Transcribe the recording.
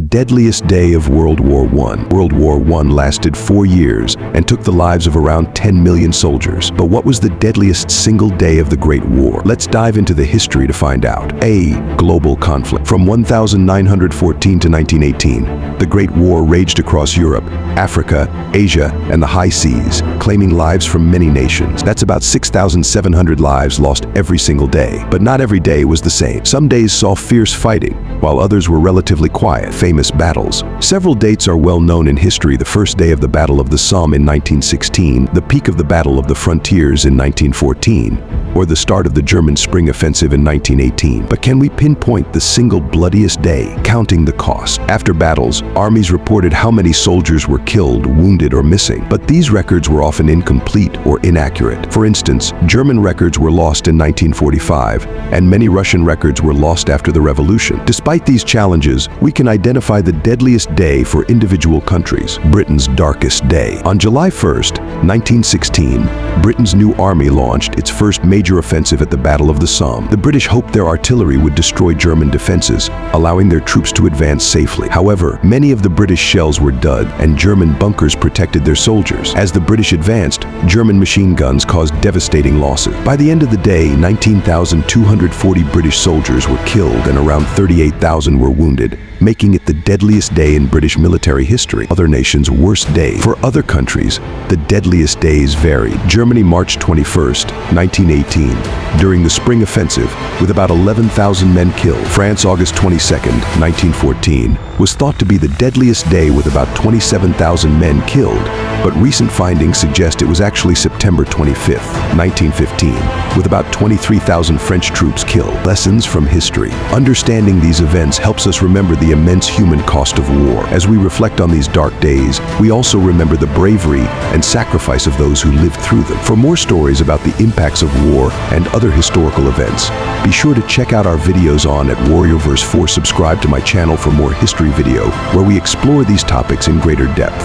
deadliest day of World War I. World War I lasted 4 years and took the lives of around 10 million soldiers. But what was the deadliest single day of the Great War? Let's dive into the history to find out. A. Global conflict. From 1914 to 1918, the Great War raged across Europe, Africa, Asia, and the high seas, claiming lives from many nations. That's about 6,700 lives lost every single day. But not every day was the same. Some days saw fierce fighting, while others were relatively quiet. Famous battles. Several dates are well known in history. The first day of the Battle of the Somme in 1916, the peak of the Battle of the Frontiers in 1914, or the start of the German Spring Offensive in 1918. But can we pinpoint the single bloodiest day, counting the cost? After battles, armies reported how many soldiers were killed, wounded, or missing. But these records were often incomplete or inaccurate. For instance, German records were lost in 1945, and many Russian records were lost after the revolution. Despite these challenges, we can identify the deadliest day for individual countries: Britain's darkest day. On July 1st, 1916, Britain's new army launched its first major offensive at the Battle of the Somme. The British hoped their artillery would destroy German defenses, allowing their troops to advance safely. However, many of the British shells were dud, and German bunkers protected their soldiers. As the British advanced, German machine guns caused devastating losses. By the end of the day, 19,240 British soldiers were killed and around 38,000 were wounded, making it the deadliest day in British military history. Other nations' worst day. For other countries, the deadliest days varied. Germany, March 21st, 1918, during the Spring Offensive, with about 11,000 men killed. France, August 22nd, 1914, was thought to be the deadliest day with about 27,000 men killed, but recent findings suggest it was actually September 25th, 1915, with about 23,000 French troops killed. Lessons from history. Understanding these events helps us remember the immense human cost of war. As we reflect on these dark days, we also remember the bravery and sacrifice of those who lived through them. For more stories about the impacts of war and other historical events, be sure to check out our videos on @Warriorverse 4. Subscribe to my channel for more history video, where we explore these topics in greater depth.